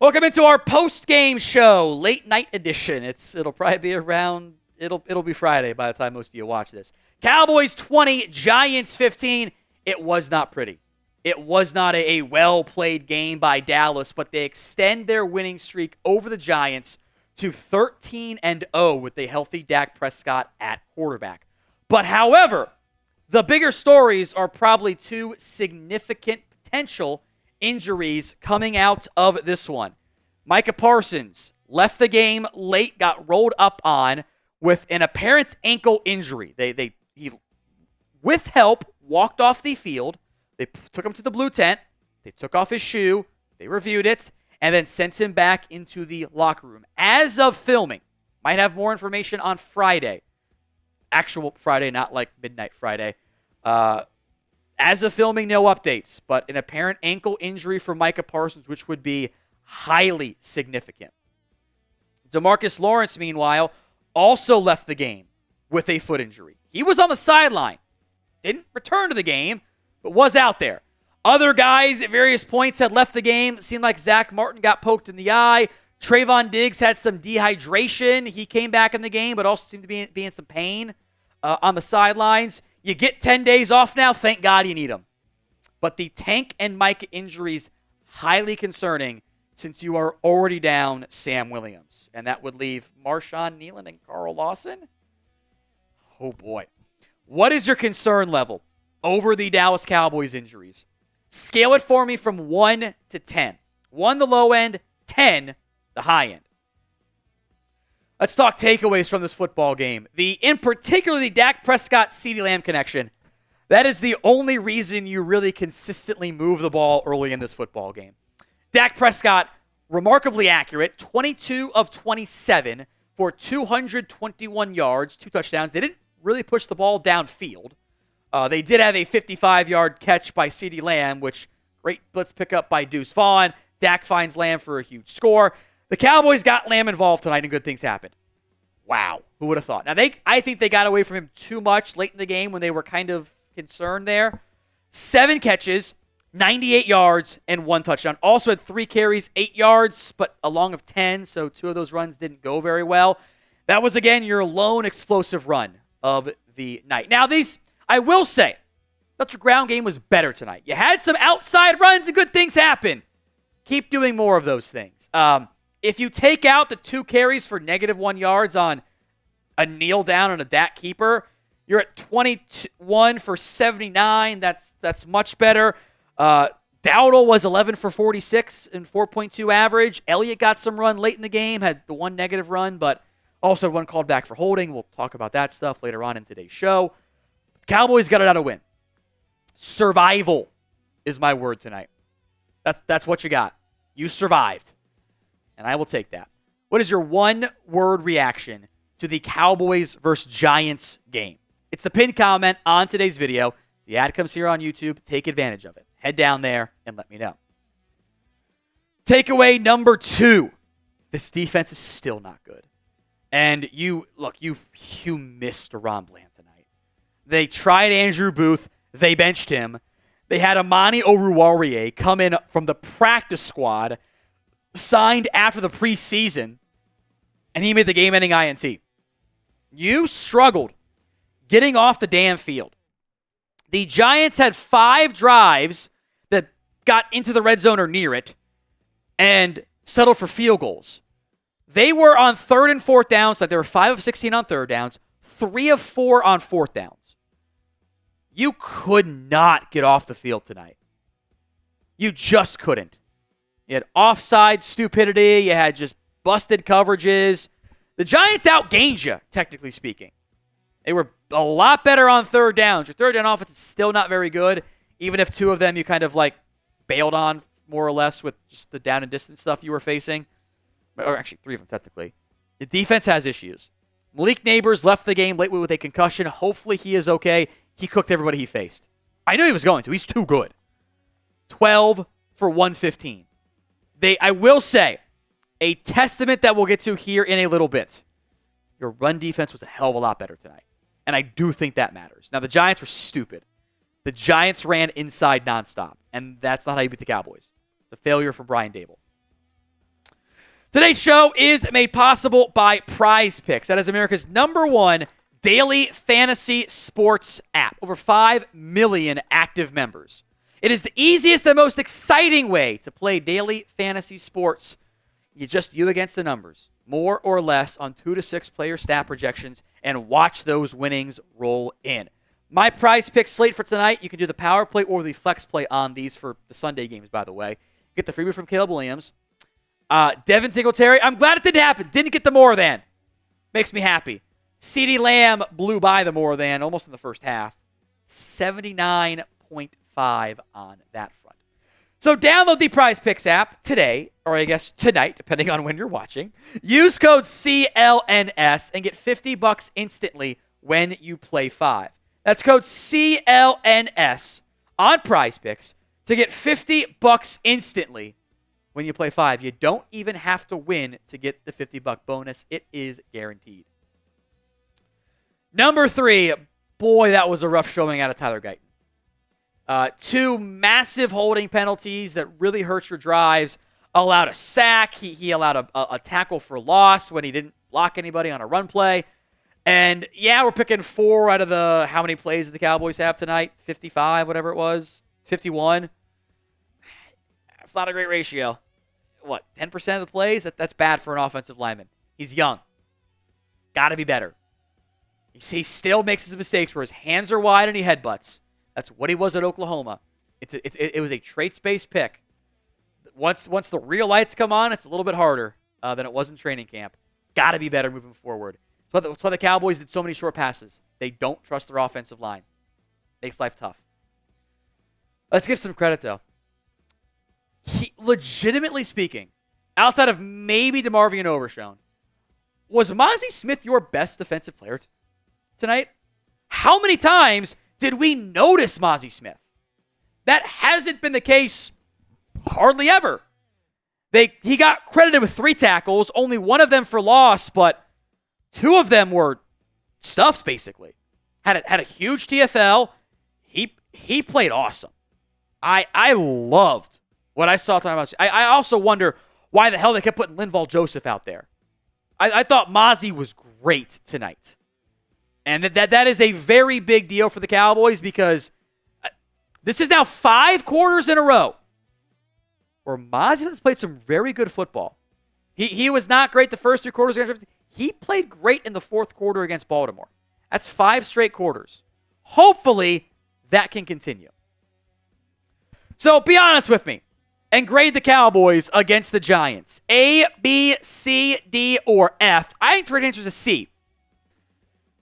Welcome into our post-game show, late night edition. It'll probably be around. It'll be Friday by the time most of you watch this. Cowboys 20, Giants 15. It was not pretty. It was not a well-played game by Dallas, but they extend their winning streak over the Giants to 13-0 with a healthy Dak Prescott at quarterback. But however, the bigger stories are probably two significant potential injuries coming out of this one. Micah Parsons left the game late, got rolled up on with an apparent ankle injury. He, with help, walked off the field. They took him to the blue tent. They took off his shoe. They reviewed it and then sent him back into the locker room. As of filming, might have more information on Friday. Actual Friday, not like midnight Friday. As of filming, no updates, but an apparent ankle injury for Micah Parsons, which would be highly significant. DeMarcus Lawrence, meanwhile, also left the game with a foot injury. He was on the sideline, didn't return to the game, but was out there. Other guys at various points had left the game. It seemed like Zack Martin got poked in the eye. Trevon Diggs had some dehydration. He came back in the game, but also seemed to be in some pain on the sidelines. You get 10 days off now. Thank God you need them. But the Tank and Micah injuries, highly concerning since you are already down Sam Williams. And that would leave Marshawn Nealon and Carl Lawson. Oh, boy. What is your concern level over the Dallas Cowboys injuries? Scale it for me from 1 to 10. 1, the low end. 10, the high end. Let's talk takeaways from this football game. In particular, the Dak Prescott CeeDee Lamb connection. That is the only reason you really consistently move the ball early in this football game. Dak Prescott, remarkably accurate, 22 of 27 for 221 yards, 2 touchdowns. They didn't really push the ball downfield. They did have a 55-yard catch by CeeDee Lamb, which great blitz pickup by Deuce Vaughn. Dak finds Lamb for a huge score. The Cowboys got Lamb involved tonight, and good things happened. Wow, who would have thought? Now, I think they got away from him too much late in the game when they were kind of concerned there. 7 catches, 98 yards, and 1 touchdown. Also had 3 carries, 8 yards, but a long of 10, so 2 of those runs didn't go very well. That was, again, your lone explosive run of the night. Now, I will say, that your ground game was better tonight. You had some outside runs, and good things happen. Keep doing more of those things. If you take out the 2 carries for -1 yards on a kneel down on a Dak keeper, you're at 21 for 79. That's much better. Dowdle was 11 for 46 and 4.2 average. Elliott got some run late in the game, had the 1 negative run, but also 1 called back for holding. We'll talk about that stuff later on in today's show. Cowboys got it out a win. Survival is my word tonight. That's what you got. You survived. And I will take that. What is your one-word reaction to the Cowboys versus Giants game? It's the pinned comment on today's video. The ad comes here on YouTube. Take advantage of it. Head down there and let me know. Takeaway number 2. This defense is still not good. And you missed Ron Bland tonight. They tried Andrew Booth. They benched him. They had Amani Oruwariye come in from the practice squad, signed after the preseason, and he made the game-ending INT. You struggled getting off the damn field. The Giants had 5 drives that got into the red zone or near it and settled for field goals. They were on 3rd and 4th downs, like they were 5 of 16 on 3rd downs, 3 of 4 on 4th downs. You could not get off the field tonight. You just couldn't. You had offside stupidity. You had just busted coverages. The Giants outgained you, technically speaking. They were a lot better on 3rd downs. Your 3rd down offense is still not very good, even if 2 of them you kind of like bailed on more or less with just the down and distance stuff you were facing. Or actually 3 of them technically. The defense has issues. Malik Neighbors left the game late with a concussion. Hopefully he is okay. He cooked everybody he faced. I knew he was going to. He's too good. 12 for 115. I will say, a testament that we'll get to here in a little bit. Your run defense was a hell of a lot better tonight. And I do think that matters. Now, the Giants were stupid. The Giants ran inside nonstop. And that's not how you beat the Cowboys. It's a failure for Brian Dable. Today's show is made possible by PrizePicks. That is America's #1 daily fantasy sports app. Over 5 million active members. It is the easiest and most exciting way to play daily fantasy sports. You against the numbers, more or less on 2 to 6 player stat projections, and watch those winnings roll in. My PrizePicks slate for tonight, you can do the power play or the flex play on these for the Sunday games, by the way. Get the freebie from Caleb Williams. Devin Singletary, I'm glad it didn't happen. Didn't get the more than. Makes me happy. CeeDee Lamb blew by the more than almost in the first half. 79.5 on that front. So download the PrizePicks app today, or I guess tonight, depending on when you're watching. Use code CLNS and get $50 instantly when you play 5. That's code CLNS on PrizePicks to get $50 instantly when you play 5. You don't even have to win to get the $50 bonus. It is guaranteed. Number 3, boy, that was a rough showing out of Tyler Guyton. 2 massive holding penalties that really hurt your drives. Allowed a sack. He allowed a tackle for loss when he didn't block anybody on a run play. And, yeah, we're picking 4 out of the how many plays the Cowboys have tonight? 55, whatever it was. 51. That's not a great ratio. What, 10% of the plays? That's bad for an offensive lineman. He's young. Got to be better. He still makes his mistakes where his hands are wide and he headbutts. That's what he was at Oklahoma. It was a traits-based pick. Once the real lights come on, it's a little bit harder than it was in training camp. Got to be better moving forward. That's why the Cowboys did so many short passes. They don't trust their offensive line. Makes life tough. Let's give some credit, though. Legitimately speaking, outside of maybe DeMarvion Overshown, was Mazi Smith your best defensive player tonight? How many times did we notice Mazi Smith? That hasn't been the case hardly ever. He got credited with 3 tackles, only 1 of them for loss, but 2 of them were stuffs, basically. Had a huge TFL. He played awesome. I loved what I saw tonight. I also wonder why the hell they kept putting Linval Joseph out there. I thought Mazi was great tonight. And that is a very big deal for the Cowboys because this is now 5 quarters in a row where Mazi has played some very good football. He was not great the first 3 quarters against. He played great in the 4th quarter against Baltimore. That's 5 straight quarters. Hopefully, that can continue. So be honest with me and grade the Cowboys against the Giants. A, B, C, D, or F. I think the right answer is a C.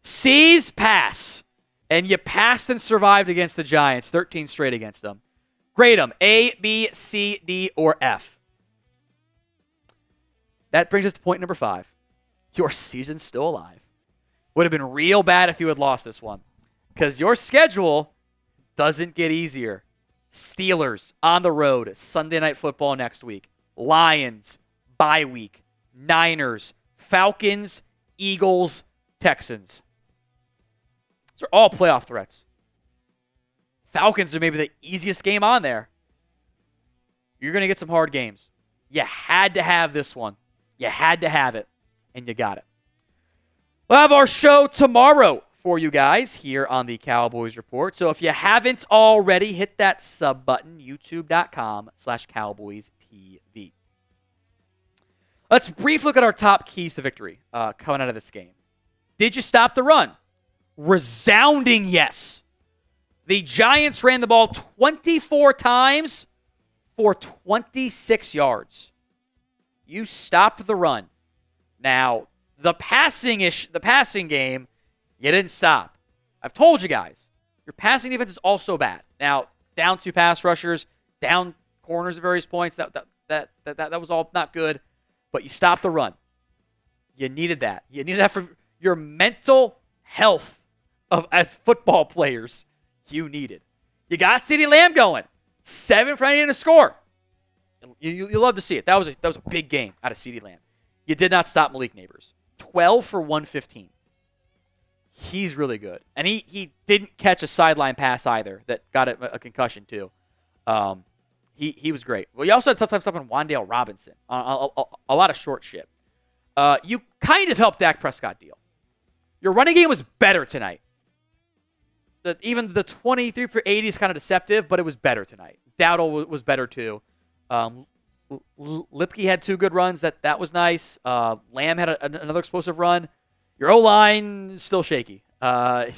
C's pass. And you passed and survived against the Giants. 13 straight against them. Grade them. A, B, C, D, or F. That brings us to point number 5. Your season's still alive. Would have been real bad if you had lost this one. Because your schedule doesn't get easier. Steelers on the road. Sunday Night Football next week. Lions, bye week. Niners, Falcons, Eagles, Texans. These are all playoff threats. Falcons are maybe the easiest game on there. You're going to get some hard games. You had to have this one. You had to have it, and you got it. We'll have our show tomorrow for you guys here on the Cowboys Report. So if you haven't already, hit that sub button, youtube.com/CowboysTV. Let's briefly look at our top keys to victory coming out of this game. Did you stop the run? Resounding yes. The Giants ran the ball 24 times for 26 yards. You stopped the run. Now, the passing game, you didn't stop. I've told you guys, your passing defense is also bad. Now, down 2 pass rushers, down corners at various points, that was all not good. But you stopped the run. You needed that. You needed that for your mental health as football players. You needed. You got CeeDee Lamb going. 7 for anyone to score. You love to see it. That was a big game out of CeeDee Lamb. You did not stop Malik Neighbors. 12 for 115. He's really good. And he didn't catch a sideline pass either that got a concussion too. He was great. Well, you also had tough time stopping Wan'Dale Robinson on a lot of short shit. You kind of helped Dak Prescott deal. Your running game was better tonight. Even the 23 for 80 is kind of deceptive, but it was better tonight. Dowdle was better too. Lipke had 2 good runs. That was nice. Lamb had another explosive run. Your O-line is still shaky. I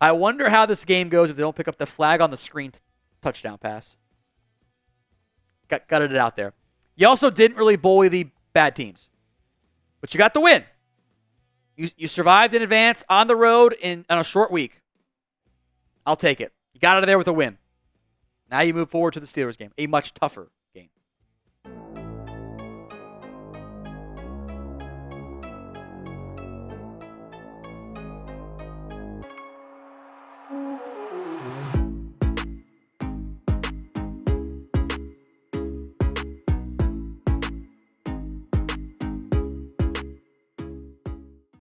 wonder how this game goes if they don't pick up the flag on the screen touchdown pass. Got it out there. You also didn't really bully the bad teams, but you got the win. You survived in advance on the road on a short week. I'll take it. You got out of there with a win. Now you move forward to the Steelers game, a much tougher game.